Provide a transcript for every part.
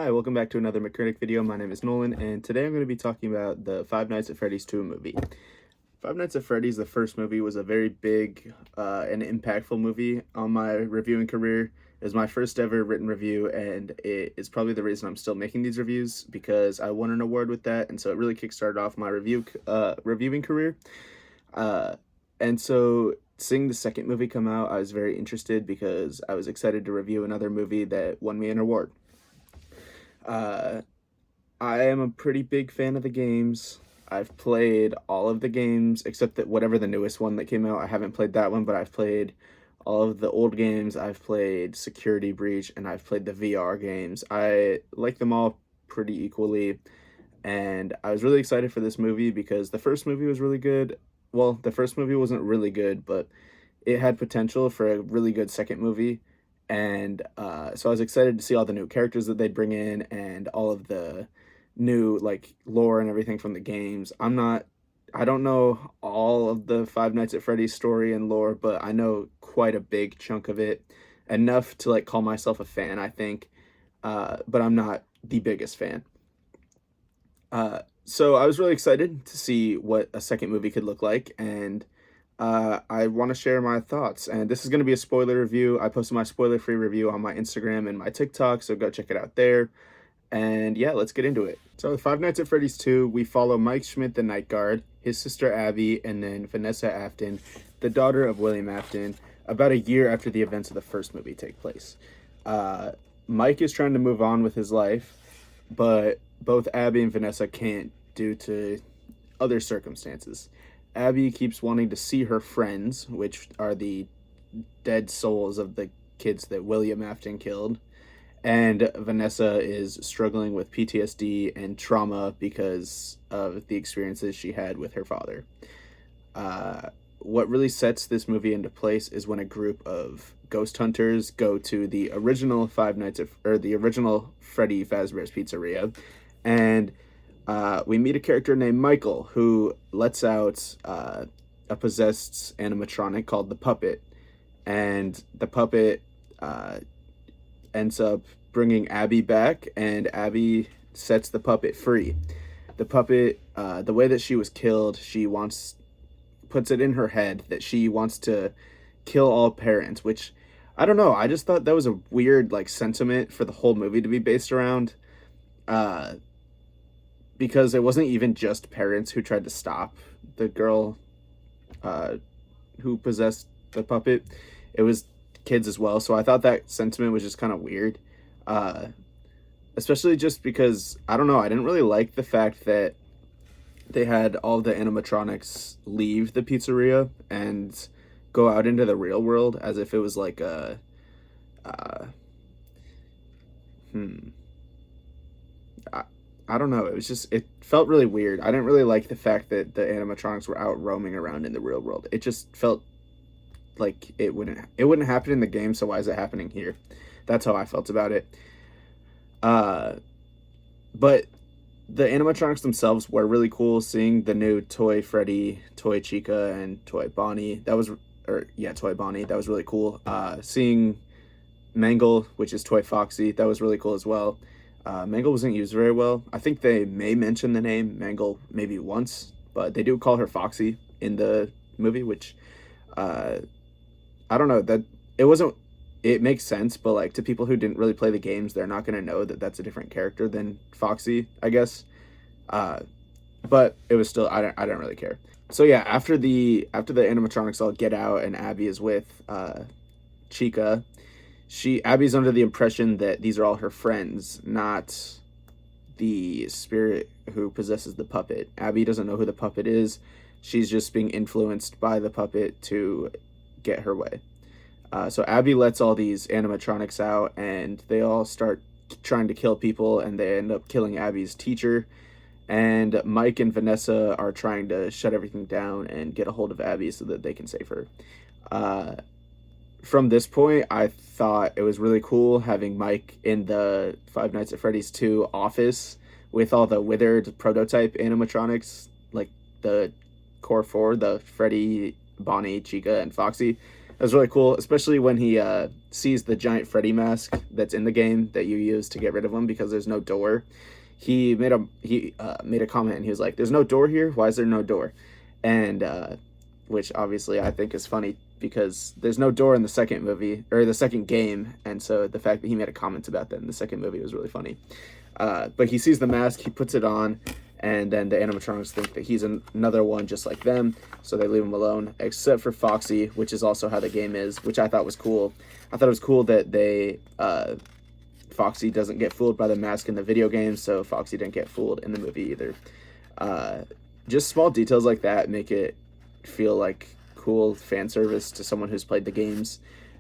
Hi, welcome back to another McCritick video. My name is Nolan, and today I'm going to be talking about the Five Nights at Freddy's 2 movie. Five Nights at Freddy's, the first movie, was a very big and impactful movie on my reviewing career. It was my first ever written review, and it is probably the reason I'm still making these reviews, because I won an award with that, and so it really kickstarted off my reviewing career. And so seeing the second movie come out, I was very interested because I was excited to review another movie that won me an award. Uh, I am a pretty big fan of the games. I've played all of the games except that whatever the newest one that came out. I haven't played that one, but I've played all of the old games. I've played Security Breach and I've played the VR games. I like them all pretty equally, and I was really excited for this movie because the first movie was really good. Well, the first movie wasn't really good, but it had potential for a really good second movie. And so I was excited to see all the new characters that they'd bring in and all of the new like lore and everything from the games. I don't know all of the Five Nights at Freddy's story and lore, but I know quite a big chunk of it, enough to like call myself a fan, I think. But I'm not the biggest fan. So I was really excited to see what a second movie could look like, and I want to share my thoughts. And this is going to be a spoiler review. I posted my spoiler-free review on my Instagram and my TikTok, so go check it out there. And yeah, let's get into it. So with Five Nights at Freddy's 2, we follow Mike Schmidt, the night guard, his sister Abby, and then Vanessa Afton, the daughter of William Afton, about a year after the events of the first movie take place. Mike is trying to move on with his life, but both Abby and Vanessa can't due to other circumstances. Abby keeps wanting to see her friends, which are the dead souls of the kids that William Afton killed. And Vanessa is struggling with PTSD and trauma because of the experiences she had with her father. What really sets this movie into place is when a group of ghost hunters go to the original the original Freddy Fazbear's Pizzeria, and we meet a character named Michael who lets out a possessed animatronic called the Puppet, and the Puppet ends up bringing Abby back, and Abby sets the Puppet free. The Puppet, the way that she was killed, puts it in her head that she wants to kill all parents, which I don't know. I just thought that was a weird like sentiment for the whole movie to be based around. Because it wasn't even just parents who tried to stop the girl who possessed the puppet. It was kids as well. So I thought that sentiment was just kind of weird. Especially just because, I don't know, I didn't really like the fact that they had all the animatronics leave the pizzeria and go out into the real world as if it was like a I don't know. It felt really weird. I didn't really like the fact that the animatronics were out roaming around in the real world. It just felt like it wouldn't happen in the game, so why is it happening here? That's how I felt about it. But the animatronics themselves were really cool. Seeing the new Toy Freddy, Toy Chica, and Toy Bonnie, Toy Bonnie, that was really cool. Seeing Mangle, which is Toy Foxy, that was really cool as well. Mangle wasn't used very well. I think they may mention the name Mangle maybe once, but they do call her Foxy in the movie, which I don't know, that it makes sense, but like to people who didn't really play the games, they're not going to know that that's a different character than Foxy, I guess. But it was still, I don't really care. So yeah, after the animatronics all get out and Abby is with Chica, Abby's under the impression that these are all her friends, not the spirit who possesses the puppet. Abby doesn't know who the puppet is. She's just being influenced by the puppet to get her way. So Abby lets all these animatronics out, and they all start trying to kill people, and they end up killing Abby's teacher. And Mike and Vanessa are trying to shut everything down and get a hold of Abby so that they can save her. From this point, I thought it was really cool having Mike in the Five Nights at Freddy's 2 office with all the withered prototype animatronics, like the core four, the Freddy, Bonnie, Chica, and Foxy. was really cool, especially when he sees the giant Freddy mask that's in the game that you use to get rid of him because there's no door. He made a comment and he was like, "There's no door here. Why is there no door?" And which obviously I think is funny because there's no door in the second movie or the second game, and so the fact that he made a comment about that in the second movie was really funny. But he sees the mask, he puts it on, and then the animatronics think that he's another one just like them, so they leave him alone, except for Foxy, which is also how the game is, which I thought was cool. I thought it was cool that Foxy doesn't get fooled by the mask in the video game, so Foxy didn't get fooled in the movie either. Just small details like that make it feel like cool fan service to someone who's played the games.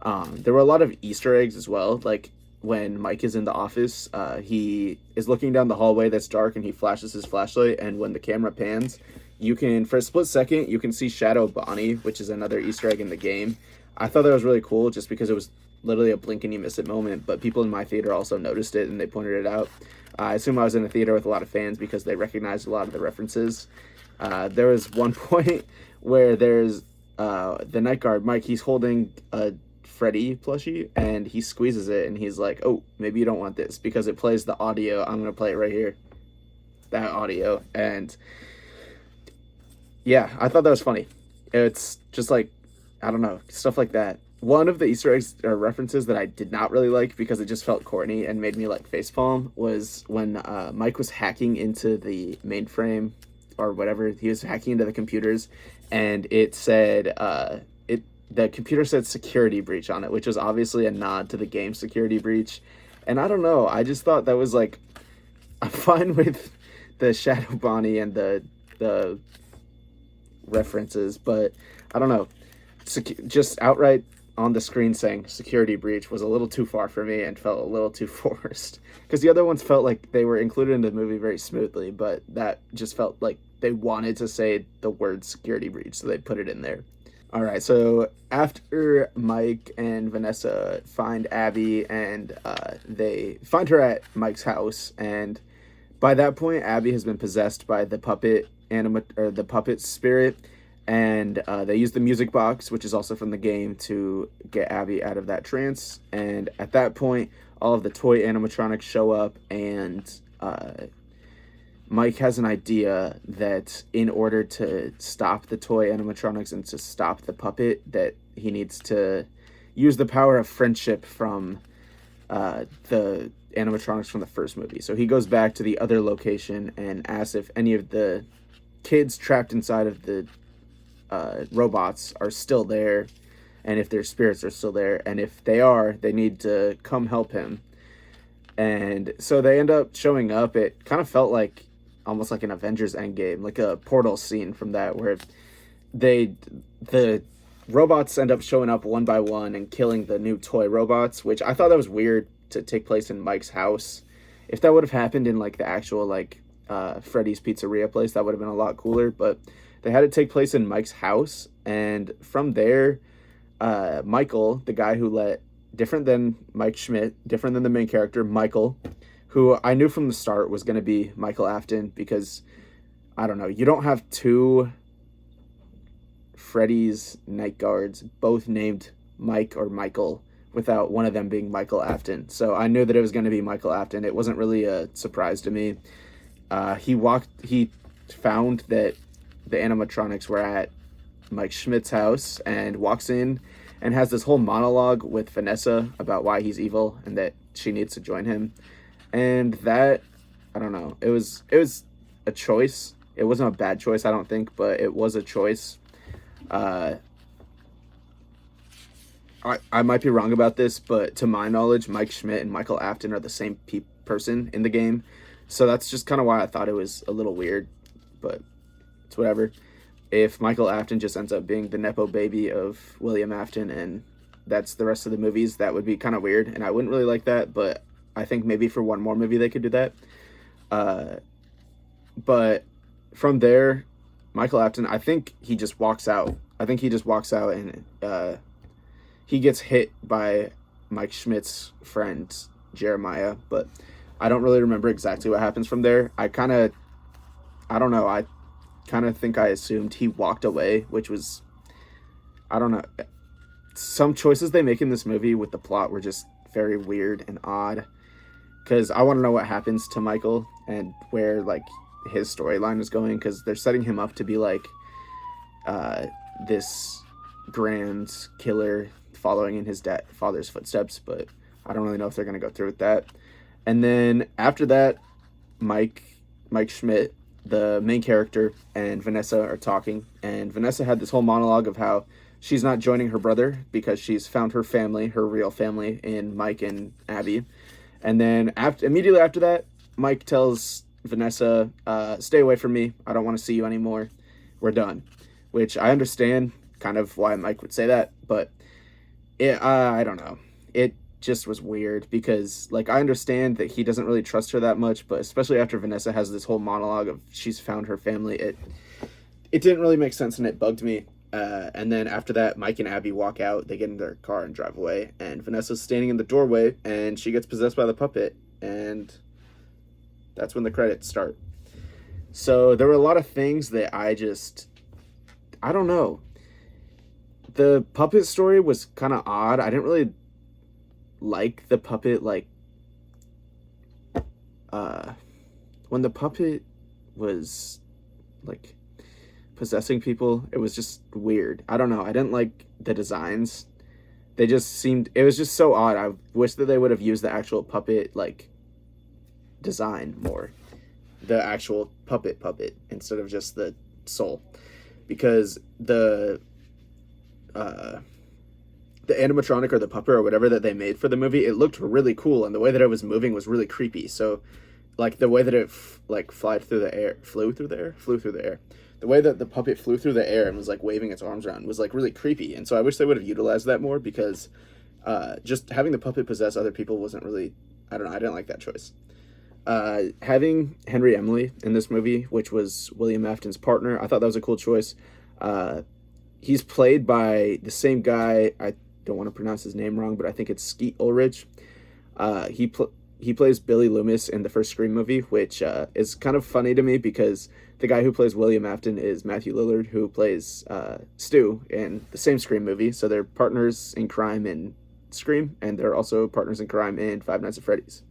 There were a lot of Easter eggs as well, like when Mike is in the office, he is looking down the hallway that's dark and he flashes his flashlight, and when the camera pans, you can, for a split second, you can see Shadow Bonnie, which is another Easter egg in the game. I thought that was really cool just because it was literally a blink and you miss it moment, but people in my theater also noticed it and they pointed it out. I assume I was in a theater with a lot of fans because they recognized a lot of the references. There was one point where there's the night guard, Mike, he's holding a Freddy plushie and he squeezes it and he's like, "Oh, maybe you don't want this," because it plays the audio. I'm going to play it right here. That audio. And yeah, I thought that was funny. It's just like, I don't know, stuff like that. One of the Easter eggs or references that I did not really like because it just felt corny and made me like facepalm was when Mike was hacking into the mainframe or whatever. He was hacking into the computers and it said, the computer said security breach on it, which was obviously a nod to the game security breach. And I don't know, I just thought that was like, I'm fine with the Shadow Bonnie and the references, but I don't know. Just outright on the screen saying security breach was a little too far for me and felt a little too forced. Because the other ones felt like they were included in the movie very smoothly, but that just felt like they wanted to say the word security breach, so they put it in there. All right, so after Mike and Vanessa find Abby and they find her at Mike's house, and by that point, Abby has been possessed by the the puppet spirit, and they use the music box, which is also from the game, to get Abby out of that trance. And at that point, all of the toy animatronics show up, and Mike has an idea that in order to stop the toy animatronics and to stop the puppet, that he needs to use the power of friendship from the animatronics from the first movie. So he goes back to the other location and asks if any of the kids trapped inside of the robots are still there, and if their spirits are still there, and if they are, they need to come help him. And so they end up showing up. It kind of felt like almost like an Avengers Endgame, like a Portal scene from that, where the robots end up showing up one by one and killing the new toy robots, which I thought that was weird to take place in Mike's house. If that would have happened in like the actual like Freddy's Pizzeria place, that would have been a lot cooler, but they had it take place in Mike's house. And from there, Michael, the guy who different than Mike Schmidt, different than the main character, Michael, who I knew from the start was going to be Michael Afton, because, I don't know, you don't have two Freddy's night guards both named Mike or Michael without one of them being Michael Afton. So I knew that it was going to be Michael Afton. It wasn't really a surprise to me. He found that the animatronics were at Mike Schmidt's house and walks in and has this whole monologue with Vanessa about why he's evil and that she needs to join him. And that, I don't know, it was a choice. It wasn't a bad choice, I don't think, but it was a choice. I might be wrong about this, but to my knowledge, Mike Schmidt and Michael Afton are the same person in the game. So that's just kind of why I thought it was a little weird, but it's whatever. If Michael Afton just ends up being the Nepo baby of William Afton and that's the rest of the movies, that would be kind of weird, and I wouldn't really like that, but I think maybe for one more movie they could do that. But from there, Michael Afton, I think he just walks out. And he gets hit by Mike Schmidt's friend, Jeremiah, but I don't really remember exactly what happens from there. I kind of think I assumed he walked away, which was, I don't know. some choices they make in this movie with the plot were just very weird and odd. Because I want to know what happens to Michael and where like his storyline is going. Because they're setting him up to be like uh, this grand killer following in his father's footsteps, but I don't really know if they're gonna go through with that. And then after that, Mike Mike Schmidt, the main character, and Vanessa are talking, and Vanessa had this whole monologue of how she's not joining her brother because she's found her family, her real family, in Mike and Abby. And then immediately after that, Mike tells Vanessa, "Stay away from me. I don't want to see you anymore. We're done." Which I understand kind of why Mike would say that, but I don't know. It just was weird because, like, I understand that he doesn't really trust her that much, but especially after Vanessa has this whole monologue of she's found her family, it didn't really make sense and it bugged me. And then after that, Mike and Abby walk out. They get in their car and drive away, and Vanessa's standing in the doorway, and she gets possessed by the puppet, and that's when the credits start. So there were a lot of things that I don't know. The puppet story was kind of odd. I didn't really like the puppet, like, when the puppet was, like, possessing people, it was just weird. I don't know. I didn't like the designs. They just seemed, it was just so odd. I wish that they would have used the actual puppet, like, design more. The actual puppet instead of just the soul. Because the animatronic or the puppet or whatever that they made for the movie, it looked really cool, and the way that it was moving was really creepy. So, like, the way that it flew through the air. The way that the puppet flew through the air and was like waving its arms around was like really creepy. And so I wish they would have utilized that more, because just having the puppet possess other people wasn't really, I don't know, I didn't like that choice. Having Henry Emily in this movie, which was William Afton's partner, I thought that was a cool choice. He's played by the same guy. I don't want to pronounce his name wrong, but I think it's Skeet Ulrich. He plays Billy Loomis in the first Scream movie, which is kind of funny to me because the guy who plays William Afton is Matthew Lillard, who plays Stu in the same Scream movie. So they're partners in crime in Scream, and they're also partners in crime in Five Nights at Freddy's.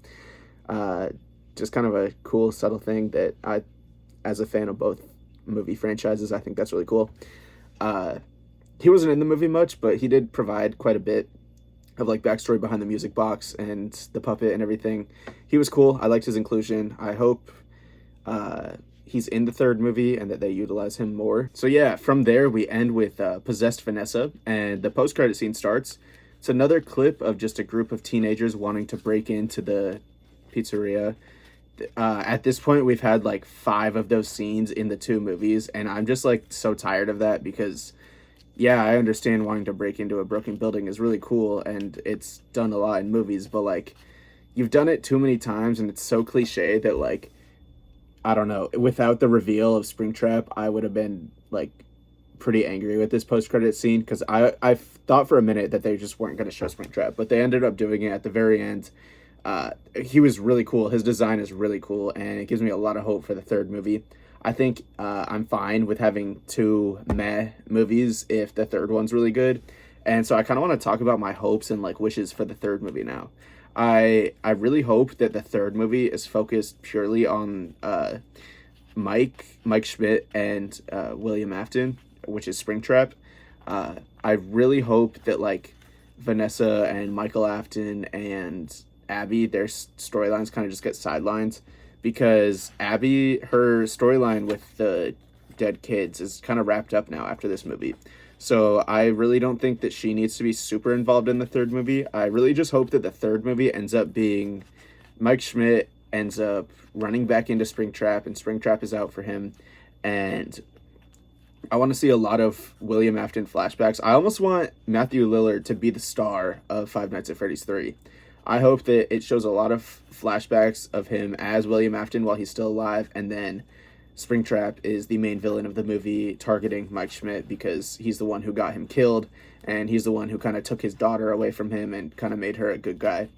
Just kind of a cool, subtle thing that I, as a fan of both movie franchises, I think that's really cool. He wasn't in the movie much, but he did provide quite a bit of like backstory behind the music box and the puppet and everything. He was cool. I liked his inclusion. I hope he's in the third movie and that they utilize him more. So yeah, from there we end with possessed Vanessa, and the post-credit scene starts. It's another clip of just a group of teenagers wanting to break into the pizzeria. At this point, we've had like 5 of those scenes in the 2 movies, and I'm just like so tired of that because, yeah, I understand wanting to break into a broken building is really cool, and it's done a lot in movies, but like, you've done it too many times, and it's so cliche that, like, I don't know, without the reveal of Springtrap, I would have been like pretty angry with this post-credit scene, because I thought for a minute that they just weren't going to show Springtrap, but they ended up doing it at the very end. He was really cool. His design is really cool, and it gives me a lot of hope for the third movie. I think I'm fine with having 2 meh movies if the third one's really good. And so I kind of want to talk about my hopes and like wishes for the third movie now. I really hope that the third movie is focused purely on Mike Schmidt and William Afton, which is Springtrap. I really hope that like Vanessa and Michael Afton and Abby, their storylines kind of just get sidelined, because Abby, her storyline with the dead kids is kind of wrapped up now after this movie. So I really don't think that she needs to be super involved in the third movie. I really just hope that the third movie ends up being Mike Schmidt ends up running back into Springtrap, and Springtrap is out for him. And I want to see a lot of William Afton flashbacks. I almost want Matthew Lillard to be the star of Five Nights at Freddy's 3. I hope that it shows a lot of flashbacks of him as William Afton while he's still alive, and then Springtrap is the main villain of the movie, targeting Mike Schmidt because he's the one who got him killed, and he's the one who kind of took his daughter away from him and kind of made her a good guy.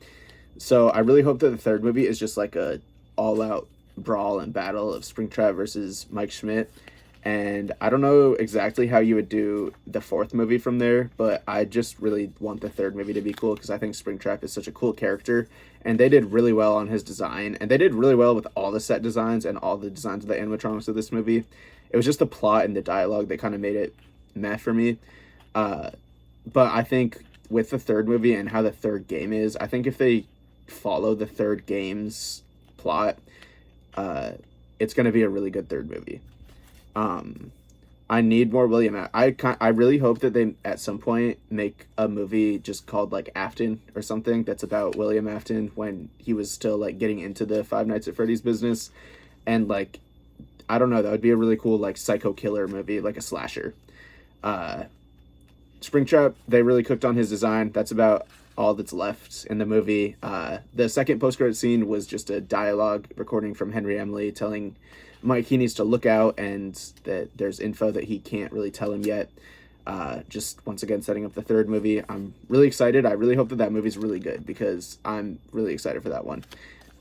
So I really hope that the third movie is just like a all-out brawl and battle of Springtrap versus Mike Schmidt, And I don't know exactly how you would do the fourth movie from there, but I just really want the third movie to be cool because I think Springtrap is such a cool character, and they did really well on his design, and they did really well with all the set designs and all the designs of the animatronics of this movie. It was just the plot and the dialogue that kind of made it meh for me. Uh, but I think with the third movie and how the third game is, I think if they follow the third game's plot, uh, it's going to be a really good third movie. Um, I need more William. I really hope that they at some point make a movie just called like Afton or something that's about William Afton when he was still like getting into the Five Nights at Freddy's business, and like I don't know, that would be a really cool like psycho killer movie, like a slasher. Uh, Springtrap, they really cooked on his design. That's about all that's left in the movie. The second post-credit scene was just a dialogue recording from Henry Emily telling Mike he needs to look out and that there's info that he can't really tell him yet. Just once again setting up the third movie. I'm really excited. I really hope that that movie's really good because I'm really excited for that one.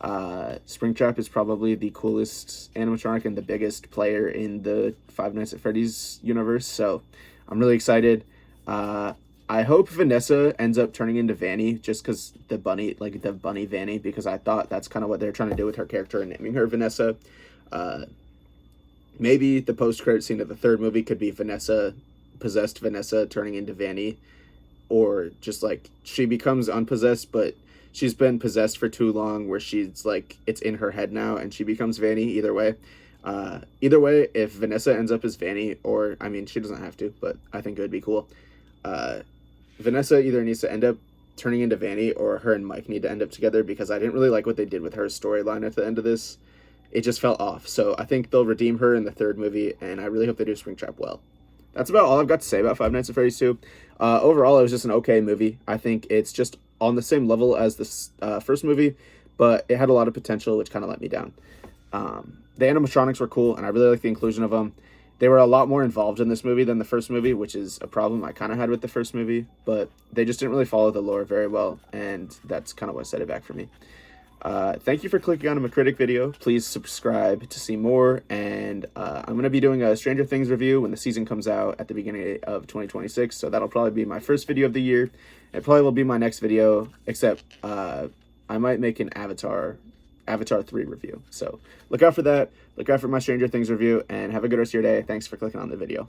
Springtrap is probably the coolest animatronic and the biggest player in the Five Nights at Freddy's universe, so I'm really excited. Uh, I hope Vanessa ends up turning into Vanny just because the bunny, like the bunny Vanny, because I thought that's kind of what they're trying to do with her character and naming her Vanessa. Uh, Maybe the post-credit scene of the third movie could be possessed Vanessa turning into Vanny, or just like she becomes unpossessed, but she's been possessed for too long where she's like it's in her head now and she becomes Vanny. Either way, if Vanessa ends up as Vanny, or I mean she doesn't have to, but I think it would be cool. uh Vanessa either needs to end up turning into Vanny, or her and Mike need to end up together, because I didn't really like what they did with her storyline at the end of this. It just fell off, so I think they'll redeem her in the third movie, and I really hope they do Springtrap well. That's about all I've got to say about Five Nights at Freddy's 2. Overall, it was just an okay movie. I think it's just on the same level as the first movie, but it had a lot of potential, which kind of let me down. The animatronics were cool, and I really like the inclusion of them. They were a lot more involved in this movie than the first movie, which is a problem I kind of had with the first movie, but they just didn't really follow the lore very well, and that's kind of what set it back for me. Thank you for clicking on a McCritic video. Please subscribe to see more, and I'm going to be doing a Stranger Things review when the season comes out at the beginning of 2026, so that'll probably be my first video of the year. It probably will be my next video, except I might make an Avatar 3 review. So look out for that. Look out for my Stranger Things review, and have a good rest of your day. Thanks for clicking on the video.